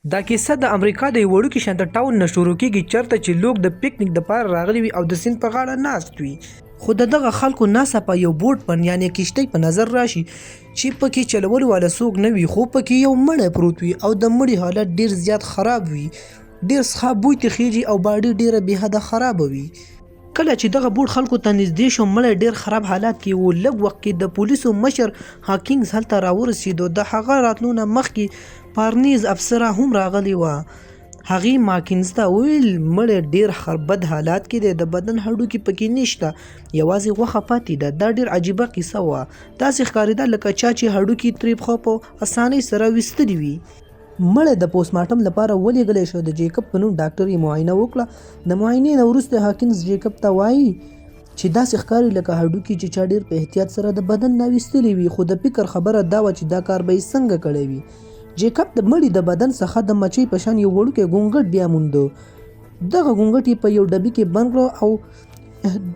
دا کیسه د امریکا د یو وړوکي شانته ټاون نه شروع کیږي چېرته چې لوک د پکنیک دپاره راغلي وي او د سیند په غاړه ناست وي. خو د دغه خلکو ناڅاپه یو بوټ په یعنې کشتۍ په نظر راشي چې پکې چلولو والا څوک نه وي، خو پکې یو مړی پروت وي او د مړي حالت ډیر زیات خراب وي، ډیر څخه بوی ته خیږي او باډي ډیره بېحده خرابه وي. کله چې دغه بوټ خلکو ته نږدې شو، مړی ډیر خراب حالات کې و. لږ وخت کې د پولیسو مشر هاکینګز هلته راورسېدو. د هغه راتلو نه مخکې پارنیز افسره هم راغلی وه. هغې ماکینز ته وویل مړی ډیر بد حالات کې دی، د بدن هډوکي پکې نشته، یوازې غوښه پاتې ده. دا ډیر عجیبه کیسه وه. داسې ښکارېده لکه چا چې هډوکي ترې پخه په اسانۍ سره ویستلي وي. مړی د پوسټمارټم لپاره ولېږلی شو. د جیکب په نوم ډاکټر یې معاینه وکړه. د معاینې نه وروسته هاکینز جیکب ته وایي چې داسې ښکاري لکه هډوکي چې چا ډیر په احتیاط سره د بدن نه ویستلي وي، خو د فکر خبره دا وه چې دا کار به یې څنګه کړی وي. جیکب د مړي د بدن څخه د مچۍ په شان یو وړوکی ګونګټ بیا مونده. دغه ګونګټ یې په یو ډبي کې بند کړو او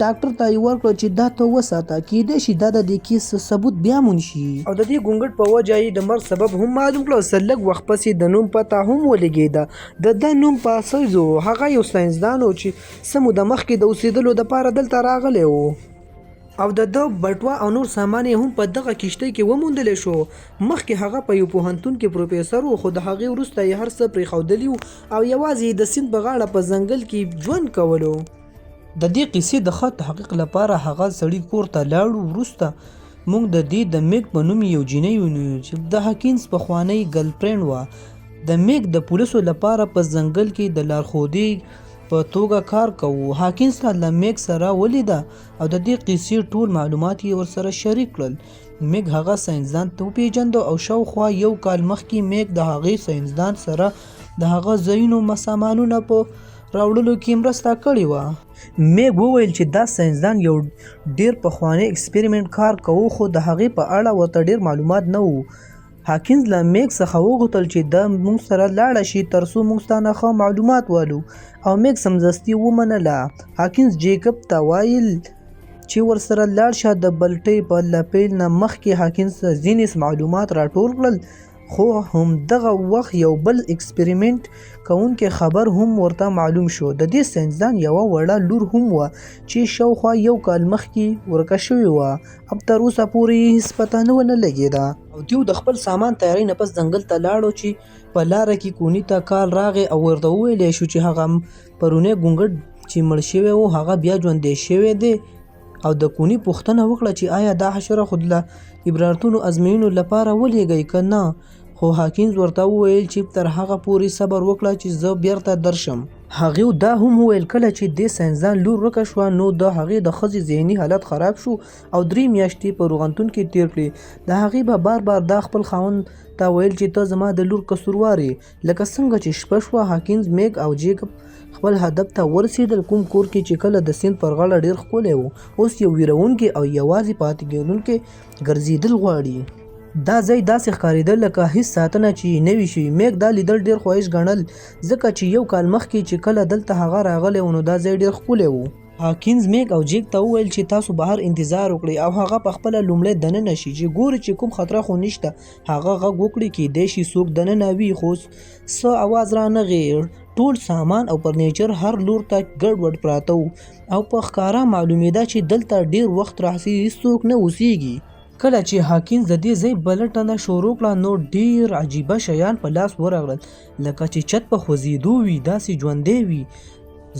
ډاکټر ته یې ورکړو چې دا ته وساته، کیدای شي دا د دې کیس ثبوت بیا مون شي. او د دې ګونګټ په وجه یې د مرګ سبب هم معلوم کړو. څه لږ وخت پسې د نوم پته هم ولګېده. د ده نوم پاسیز و. هغه یو ساینسدان و چې څه موده مخکې د اوسېدلو دپاره دلته راغلی و، او د ده بټوه او نور سامان یې هم په دغه کشتۍ کې وموندلی شو. مخکې هغه په یو پوهنتون کې پروفیسر و، خو د هغې وروسته یې هر څه پرېښودلي وو او یوازې د سیند په غاړه په ځنګل کې ژوند کولو. د دې قیسې د ښه تحقیق لپاره هغه سړي کور ته لاړو. وروسته موږ د دې د میګ په نوم یو جینۍ ونیو چې د هاکینز پخوانۍ ګرلفرینډ وه. د میګ د پولیسو لپاره په ځنګل کې د لارښودې په توګه کار کوو. هاکینز ته له میګ سره ولیده او د دې قیسې ټول معلومات یې ورسره شریک کړل. میګ هغه ساینسدان ته وپېژنده او شاوخوا یو کال مخکې میګ د هغې ساینسدان سره د هغه ځایونو سامانونه په راوړلو کې مرسته کړې وه. میګ وویل چې دا ساینسدان یو ډیر پخوانی ایکسپریمنټ کار کوو، خو د هغې په اړه ورته ډیر معلومات نه وو. هاکینز له میګ څخه وغوښتل چې د موږ سره لاړه شي ترڅو موږ ته نه ښه معلومات والو، او میګ سمدستي ومنله. هاکینز جیکب ته ویل چې ورسره لاړ شه. د بلټۍ په لپیل نه مخکې هاکینز ځینې معلومات راټول کړل، خو همدغه وخت یو بل ایکسپریمنټ کوونکی خبر هم ورته معلوم شو. د دې ساینسدان یوه وړه لور هم وه چې شاوخوا یو کال مخکې ورکه شوې وه، او تر اوسه پورې یې هېڅ پته نه لګېده. او دیو د خپل سامان تیاری نه پس ځنګل ته لاړو چې په لاره کې کوني ته کال راغی او ورته وویلی شو چې هغه پرونی ګونګټ چې مړ شوی و هغه بیا ژوندی شوی دی. او د کوني پوښتنه وکړه چې آیا دا حشره خود له عبرتونو ازموینو لپاره ولېږئ که نه، خو هاکینز ورته وویل چې تر هغه پورې صبر وکړه چې زه بیرته درشم. هغې دا هم وویل کله چې دې ساینسدان لور ورکه شوه نو د هغې د ښځې ذهني حالت خراب شو او 3 میاشتې په روغتون کې تیر کړې. د هغې به بار بار دا خپل خاوند ته ویل چې ته زما د لور قصوروار یې. لکه څنګه چې شپه شوه، هاکینز میګ او جیکب خپل هدف ته ورسېدل، کوم کور کې چې کله د سیند پر غاړه ډیر ښکلی و، اوس یو ویرونکی او یوازې پاتې کېدونکی ګرځېدل غواړي. دا ځای داسې ښکارېده لکه هیڅ ساتنه چې نه وي شوې. میګ دا لیدل ډیر ښویش ګڼل، ځکه چې یو کال مخکې چې کله دلته هغه راغلی و نو دا ځای ډیر ښکلی و. هاکینز میګ او جیک ته وویل چې تاسو بهر انتظار وکړئ او هغه په خپله لومړی دننه شي چې ګوري چې کوم خطره خو نشته. هغه غږ وکړي کیدای شي څوک دننه وي، خو څه اواز رانغی. ټول سامان او فرنیچر هر لور ته ګډوډ پراته وو او په ښکاره معلومېده چې دلته ډیر وخت راهیسې هیڅوک نه اوسېږي. کله چې هاکینز د دې ځای بلټنه شروع کړه نو ډیر عجیبه شیان په لاس ورغلل، لکه چې چت په خوځېدو وي، داسې ژوندی وي.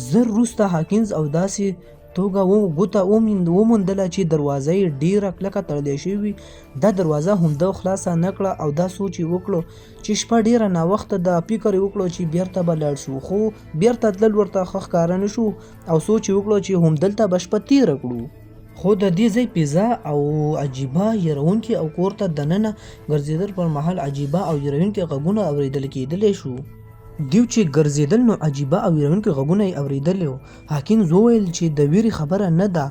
زر وروسته هاکینز او داسې توګه ګوته وموندله چې دروازه یې ډیره کلکه تړلی شوې. دا دروازه همدا خلاصه نه کړه او دا سوچ یې وکړو چې شپه ډیره ناوخته ده. فکر یې وکړو چې بیرته به لاړ شو، خو بیرته تلل ورته ښه ښکاره نه شو او سوچ یې وکړو چې همدلته به شپه تیره کړو. خو د دې ځای فضا او عجیبه یرونکي او کور ته دننه ګرځېدل پر مهال عجیبه او یرونکي غږونه اورېدل کېدلی شو. دیو چې ګرځېدل نو عجیبه او یرونکي غږونه یې اورېدلی وو. هاکینز وویل چې د ویرې خبره نه ده،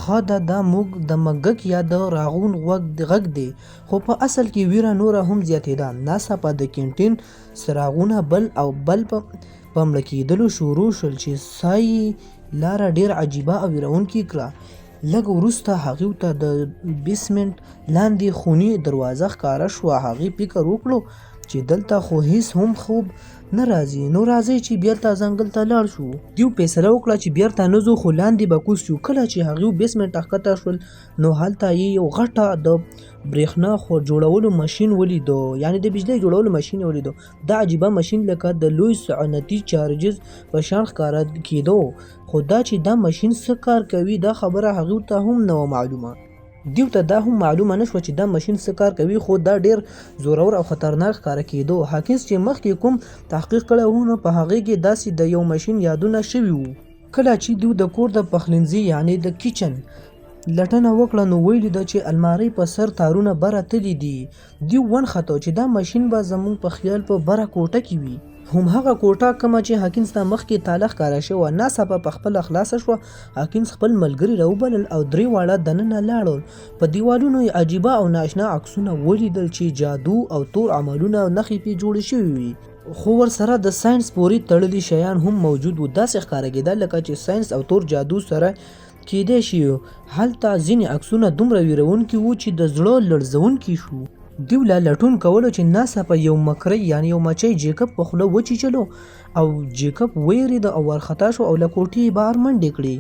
ښه ده دا موږ د مګک یا د راغون غږ دی. خو په اصل کې ویره نوره هم زیاتېده. ناڅاپه د کینټین څراغونه بل او بل په مړه کېدلو شروع شول چې ساه لاره ډېر عجیبه او ویرونکې کړه. لږ وروسته هغې ته د بیسمنټ لاندې خونې دروازه ښکاره شوه. هغې فکر وکړو چې دلته خو هیڅ هم خوب نه راځي، نو راځئ چې بیرته ځنګل ته لاړ شو. دیو فیصله وکړه چې بیرته نه ځو خو لاندې به کوز شو. کله چې هغوی 20 منټه ښکته شول نو هلته یې یو غټه د برېښنا خو جوړولو ماشین ولیدو، یعنې د بجلۍ جوړولو ماشین یې ولیدو. دا عجیبه ماشین لکه د لوی صنعتي چارجز په شان ښکاره کېدو، خو دا چې دا ماشین څه کار کوي دا خبره هغوی ته هم نه وه معلومه. دیو ته دا هم معلومه نه شوه چې دا ماشین څه کار کوي، خو دا ډیر زورور او خطرناک ښکاره کېدو. هاکینز چې مخکې کوم تحقیق کړی و نو په هغې کې داسې د یو ماشین یادونه شوي وو. کله چې دیو د کور د پخلنځي یعنې د کیچن لټنه وکړه نو ویلي ده چې المارۍ په سر تارونه بره تللي دي. دیو ونښته چې دا ماشین به زموږ په خیال په بره کوټه کې وي، همهغه کوټه کومه چې هاکینز ته مخکې تاله ښکاره شوه. ناڅاپه په خپله خلاصه شوه. هاکینز خپل ملګري راوبلل او درې واړه دننه لاړل. په دیوالونو یې عجیبه او نااشنا عکسونه ولیدل چې جادو او تور عملونه نښې پرې جوړې شوي وي، خو ورسره د ساینس پورې تړلي شیان هم موجود وو. داسې ښکاره کېدل لکه چې ساینس او تور جادو سره کېدای شي. هلته ځینې عکسونه دومره ویرونکي وو چې د زړه لړزونکي شو. دیو لا لټون کولو چې ناڅاپه یو مکری یعنې یو مچۍ جیکب په خوله وچیچلو او جیکب ویرېده او ورخطا شو او له کوټې بهر منډې کړې.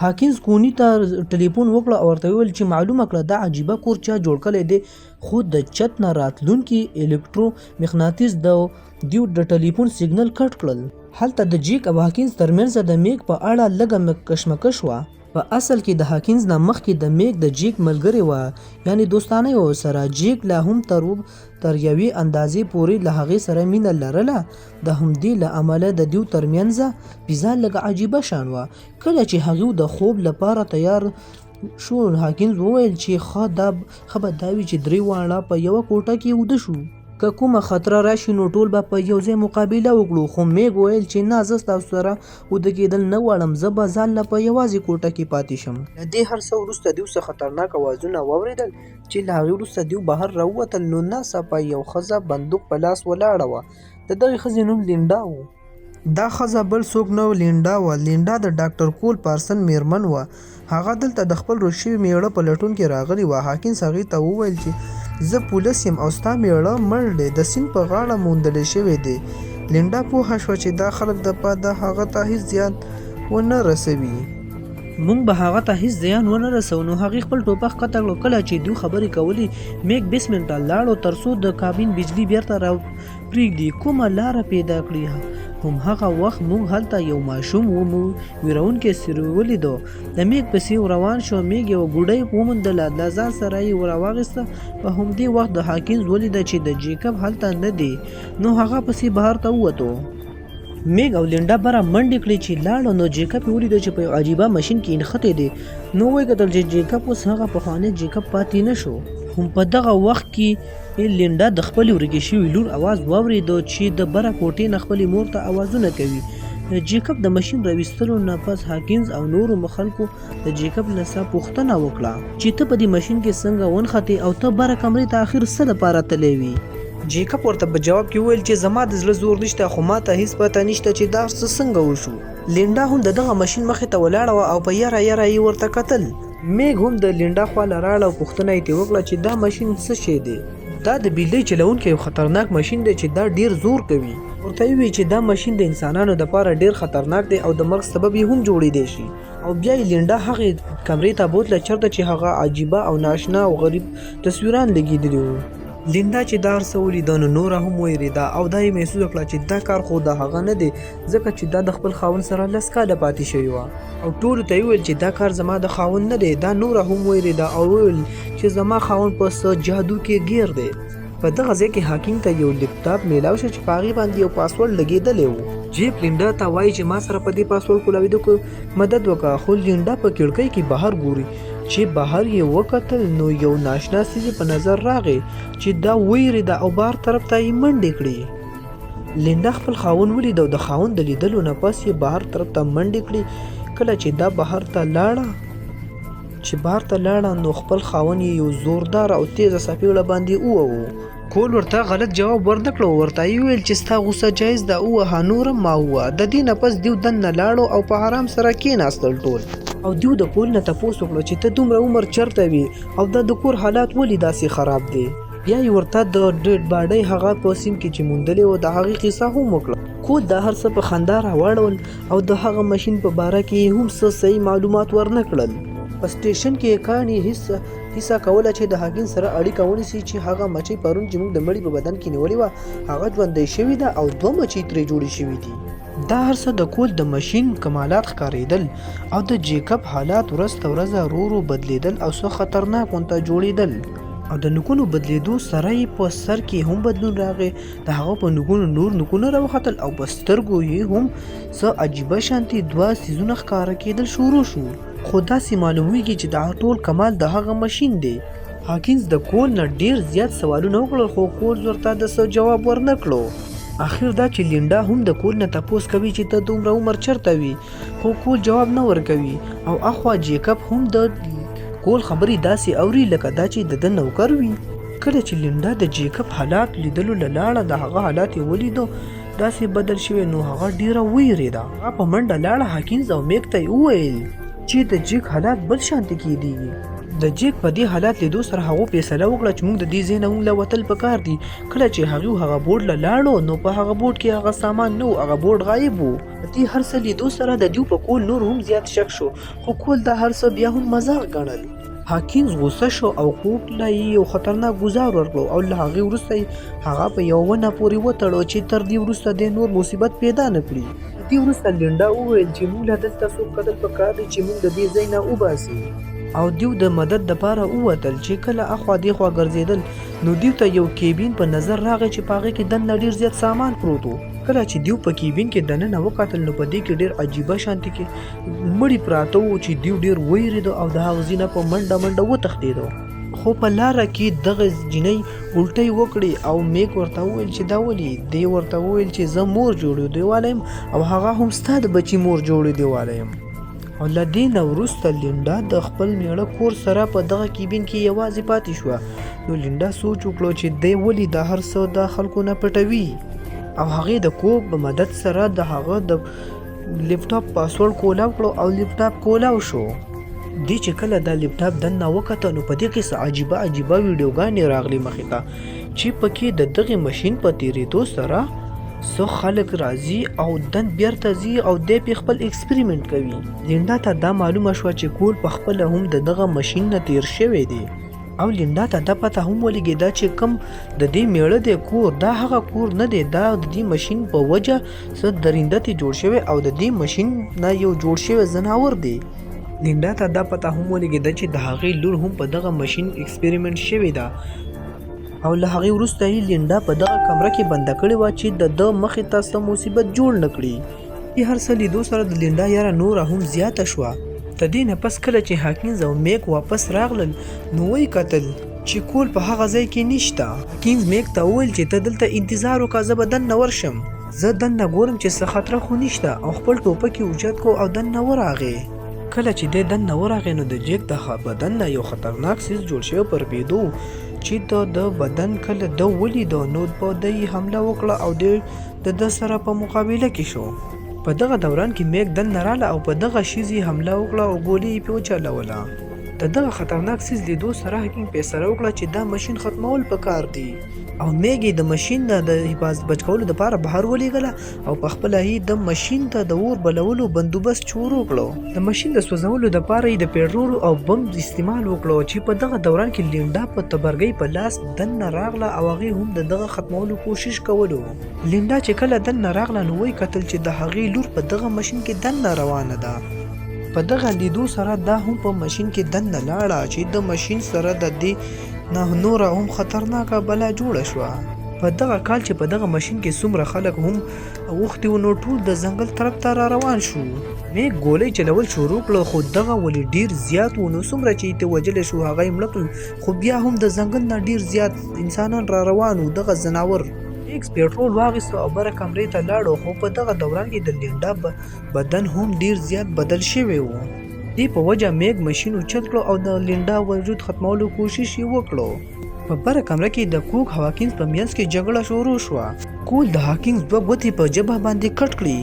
هاکینز کوني ته ټلیفون وکړه او ورته وویل چې معلومه کړه دا عجیبه کور چا جوړ کړی دی، خو د چت نه راتلونکي الکترو مقناطیس د دیو د ټلیفون سیګنل کټ کړل. هلته د جیک او هاکینز ترمنځ د میک په اړه لږه کشمکش وه. په اصل کې د هاکینز نه مخکې د میک د جیک ملګری وه، یعنې دوستانه یې ورسره. جیک لا هم تر یوې اندازې پورې له هغې سره مینه لرله. د همدې له امله د دیو ترمنځ فضا لږه عجیبه شان وه. کله چې هغوی د خوب لپاره تیار شو هاکینز وویل چې ښه به دا وي چې درې واړه په یوه کوټه کې ویده شو. که کومه خطره راشي نو ټول به په یو ځای مقابله وکړو. خو میګ ویل چې نه، زه ستاسو سره ویده کېدل نه غواړم، زه به ځان له په یوازې کوټه کې پاتې شم. له دې هر څه وروسته دیو څه خطرناک اوازونه واورېدل چې له هغې وروسته دیو بهر راووتل نو ناڅاپه یو ښځه بندوق په لاس ولاړه وه. د دغې ښځې نوم لینډا و. دا ښځه بل څوک نه لینډا وه. لینډا د ډاکټر کول پارسن میرمن وه. هغه دلته د خپل روش شوي میړه په لټون کې راغلې وه. هاکینز هغې ته وویل چې زه پولیس یم او ستا میړه مړ دی، د سیند په غاړه موندلی شوی دی. لینډا پوهه شوه چې دا خلک د هغه ته هیڅ زیان ونه رسوي. موږ به هغه ته هیڅ زیان ونه رسو. نو هغې خپل ټوپک ښکته کړو. کله چې دوی خبرې کولې میک 20 منټه لاړو تر څو د کابین بجلي بیرته را پرېږدي. کومه لاره پیدا کړي. همهغه وخت موږ هلته یو ماشوم ویرونکی څیرې ولیدو. د میک پسې روان شو. میک یوه ګوډۍ وموندله، له ځان سره یې راواخیسته. په همدې وخت د هاکینز ولیده چې د جیکب هلته نه دی، نو هغه پسې بهر ته ووتو. میګ او لینډا بره منډې کړې چې لاړو نو جیکب یې ولیدو چې په یو عجیبه ماشین کې نښتی دی. نو ویې کتل چې جیکب اوس هغه پخوانی جیکب پاتې نه شو. هم په دغه وخت کې لینډا د خپلې ورکې شوې لور اواز واورېدو چې د بره کوټې نه خپلې مور ته اوازونه کوي. جیکب د ماشین راویستلو نه پس هاکینز او نورو خلکو د جیکب نه څه پوښتنه وکړه چې ته په دې ماشین کې څنګه ونښتې او ته بره کمرې ته اخر څه لپاره تللی وي. جیکب ورته په جواب کې وویل چې زما د زړه زور نشته، خو ما ته هیڅ پته نشته چې دا څه څنګه وشو. لینډا هم د دغه ماشین مخې ته ولاړه وه او په یاره یاره یې ورته کتل. میګ هم د لینډا خواله راغله او پوښتنه یې ترې وکړه چې دا ماشین څه شی دی. دا د بجلۍ چلونکی یو خطرناک ماشین دی چې دا ډیر زور کوي. ورته وی چې دا ماشین د انسانانو لپاره ډیر خطرناک دی او د مرګ سبب یې هم جوړېدی شي. او بیا یې لینډا هغې کمرې ته بوتله چېرته چې هغه عجیبه او ناشنا او غریب تصویران لګېدلي وو. لینډا چې دا هر څه ولیده نو نوره هم ویرېده او دا یې محسوسه کړه چې دا کار خو د هغه نه دی، ځکه چې دا د خپل خاوند سره 10 کاله پاتې شوې وه. او ټولو ته یې وویل چې دا کار زما د خاوند نه دی. دا نوره هم ویرېده او وویل چې زما خاوند په څه جادو کې ګیر دی. په دغه ځای کې هاکینګ ته یو لیپټاپ میلاو شو چې په هغې باندې یو پاسورډ لګېدلی و. جیپ لینډا ته وایي چې ما سره په دې پاسورډ کولاویدو کې مدد وکړه. خو لینډا په کړکۍ کې بهر ګوري چې بهر یې وکتل نو یو ناشنا څیز په نظر راغی چې دا ویرېده او بهر طرف ته یې منډې کړې. لینډا خپل خاوند ولید او د خاوند د لیدلو نه پس یې بهر طرف ته منډې کړې. کله چې دا بهر ته لاړه نو خپل خاوند یې یو زوردار او تیزه څپېړه باندې ووهو. کول ورته غلط جواب ورنه کړو. ورته یې ویل چې ستا غوسه جایز ده، ووهه نور هم ما ووهه. د دې نه پس دیو دننه لاړو او په آرام سره کېناستل ټول. او دیو د کول نه تپوس وکړو چې ته دومره عمر چېرته وي او دا د کور حالات ولې داسې خراب دی. بیا یې ورته د ډیډ باډۍ هغه په سیند کې چې موندلې وه د هغې قصه هم وکړه. کول دا هر څه په خندا راواړول او د هغه ماشین په باره کې یې هم څه صحیح معلومات ورنه کړل. په سټیشن کې یې کاڼي هیڅه کوله چې د هاکینز سره اړیکه ونیسي چې هغه مچۍ پرون چې موږ د مړي په بدن کې نیولې وه هغه ژوندۍ شوې ده او 2 مچۍ ترې جوړې شوي دي. دا هر څه د کول د ماشین کمالات ښکارېدل او د جیکب حالات ورځ تر ورځه ورو ورو بدلېدل او څه خطرناک ورته جوړېدل. او د نوکونو بدلېدو سره یې په سر کې هم بدلون راغی. د هغه په نوکونو نور نوکونه راوختل او په سترګو یې هم څه عجیبه شانتي 2 څیزونه ښکاره کېدل شروع شو. خو داسې معلومیږي چې دا ټول کمال د هغه ماشین دی. هاکینز د کول نه ډیر زیات سوالونه وکړل خو کول ورته د څه جواب ورنه کړو. اخر دا چې لینډا هم د کول نه تپوس کوي چې ته دومره عمر چرته وي خو کول جواب نه ورکوي. او اخوا جیکب هم د کول خبرې داسې اوري لکه دا چې د نوکر وي. کله چې لینډا د جیکب حالات لیدلو لاړه د هغه حالات یې ولیدو داسې بدل شوی نو هغه ډیره ویریده. هغه په منډه لاړه هاکینز او میک ته یې وویل چې د جیک حالات بل شانتي کېدی. د جیک په دې حالات لیدو سره هغه فیصله وکړه چې موږ د دې ځای نه موږ له وتل پکار دي. کله چې هغه بورډ له لاړو نو په هغه بورډ کې هغه سامان نه و، هغه بورډ غایب و. د دې هر څه لیدو سره د دیو په کول نور هم زیات شک شو خو کول دا هر څه بیا هم مزاح ګڼل. هاکینز غوسه شو او کوک له یو خطرناک ګزار ورکړو او له هغې وروسته هغه په یو ونه پورې وتړو چې تر دې وروسته د نور مصیبت پیدا نه کړي. دې وروسته لینډا وویل چې موږ له دلته څوک قتل پکار دی چې موږ د دې ځای نه وباسي. او دیو د مدد دپاره ووتل چې کله اخوا دیخوا ګرځېدل نو دیو ته یو کیبین په نظر راغی چې په هغې کې دننه ډېر زیات سامان پروت و. کله چې دیو په کیبین کې دننه وکتل نو په دې کې ډېر عجیبه شانتي کې مړي پراته وو چې دیو ډېر ویرېده او د هغه ځای نه په منډه وتښتېدو. خو په لاره کې دغه جینۍ الټۍ وکړې او میک ورته وویل چې دا ولې؟ دی ورته وویل چې زه مور جوړېدو والی یم او هغه هم ستا د بچي مور جوړېدو والی یم. او له دې نه وروسته لینډا د خپل میړه کور سره په دغه کیبین کې یوازې پاتې شوه. نو لینډا سوچ وکړو چې دی ولې دا هر څه د خلکو نه پټوي او هغې د کوک په مدد سره د هغه د لیپټاپ پاسورډ کولاو کړو او لیپټاپ کولاو شو. دی چې کله دا لیپټاپ دننه وکته نو په دې کې څه عجیبه ویډیوګانې راغلې مخې ته چې پکې د دغې ماشین په تېرېدو سره څه خلک راځي او دن بیرته ځي او دی پې خپل ایکسپریمنټ کوي. لینډا ته دا معلومه شوه چې کول پخپله هم د دغه ماشین نه تېر شوی دی او لینډا ته دا پته هم ولګېده چې کوم د دې میړه دی کور دا هغه کور نه دی، دا د دې ماشین په وجه څه درینده ترې جوړ شوی او د دې ماشین نه یو جوړ شوی ځناور دی. لینډا ته دا پته هم ولګېده چې د هغې لور هم په دغه ماشین ایکسپریمنټ شوې ده او له هغې وروسته یې لینډا په دغه کمره کې بنده کړې وه چې د ده مخې ته څه مصیبت جوړ نه کړي. دې هر څه لیدو سره د لینډا یاره نوره هم زیاته شوه. د دې نه پس کله چې هاکینز او میک واپس راغلل نو ویې کتل چې کول په هغه ځای کې نشته. هاکینز میک ته وویل چې ته دلته انتظار وکړه زه به دننه ورشم. زه دننه ګورم چې څه خطره خو نشته او خپل ټوپک یې اوچت کړو او دننه ورغی. کله چې دی دننه ورغی نو د جیک د بدن نه یو خطرناک څیز جوړ شوی پر بیدو چې د بدن کله د ولیدو نو په دی حمله وکړه او دی د ده سره په مقابله کې شو. په دغه دوران کې میک دننه راله او په دغه شیز یې حمله وکړه او ګولۍ یې پرې وچلوله. د دغه خطرناک څیز لیدو سره هاکینګ فیصله وکړه چې دا ماشین ختمول پکار دی او میک یې د ماشین نه د بچ کولو دپاره بهر ولیږله او په خپله یې د ماشین ته د اور بلولو بندوبست شروع کړو. د ماشین د سوځولو دپاره یې د پیټرول او بم استعمال وکړو چې په دغه دوران کې لینډا په تبرګۍ په لاس دننه راغله او هغې هم د دغه ختمولو کوشش کولو. لینډا چې کله دننه راغله نو ویې کتل چې د هغې لور په دغه ماشین کې دننه روانه ده. په دغه لیدو سره دا هم په ماشین کې دننه لاړه چې د ماشین سره د دې نه نوره هم خطرناکه بلا جوړه شوه. په دغه کال چې په دغه ماشین کې څومره خلک هم اوښتي وو نو ټول د ځنګل طرف ته را روان شو. میک ګولۍ چلول شروع کړه خو دغه ولې ډیر زیات و نو څومره چې یې وجلی شو هغه یې مړه کړل خو بیا هم د ځنګل نه ډیر زیات انسانان را روان وو. دغه ځناور ایکس پیټرول واغیستو او بره کمرې ته لاړو خو په دغه دوران کې د لینډا بدن هم ډیر زیات بدل شوی و. دې په وجه میک ماشین اوچت کړو او د لینډا وجود ختمولو کوشش یې وکړو. په بره کمره کې د کوک هاکینز په منځ کې جګړه شروع شوه. کول د هاکینز 2 ګوتې په ژبه باندې کټ کړي.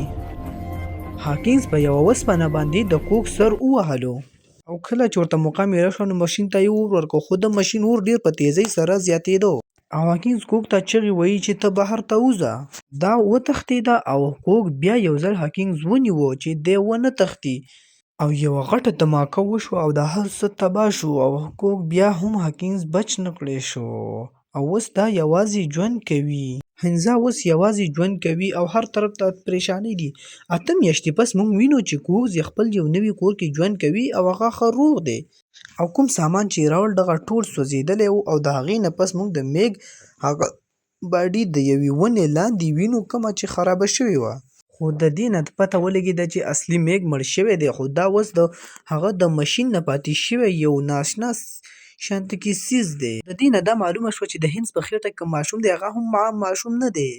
هاکینز په یوه وسپنه باندې د کوک سر ووهلو او کله چې ورته مقام یې راشو نو ماشین ته یې اور ورکړو خو د ماشین اور ډیر په تیزۍ سره زیاتېدو. او هاکینز کوک ته چغې وهي چې ته بهر ته وځه. دا وتښتېده او کوک بیا یو ځل هاکینز ونیوه چې دی ونه تښتي او یوه غټه دماکه وشوه او دا هر څه تباه شو او کوک بیا هم هاکینز بچ نه کړی شو او اوس دا یوازې ژوند کوي. هنزا اوس یوازې ژوند کوي او هر طرف ته پریشانۍ دي. 8 میاشتې پس موږ وینو چې کوکز خپل یو نوي کور کې ژوند کوي او هغه ښه روغ دی او کوم سامان چې یې راوړ دغه ټول سوځېدلی و او د هغې نه پس موږ د میګ هغه باډي د یوې ونې لاندې وینو کومه چې خرابه شوې وه. خو د دې نه پته ولګېده چې اصلي میګ مړ شوی دی خو دا اوس د هغه د مشین نه پاتې شوی یو ناشنا شانته کې څیز دی. د دې نه دا معلومه شوه چې د هینز په خېټه کې کوم ماشوم دی هغه هم عام ماشوم نه دی.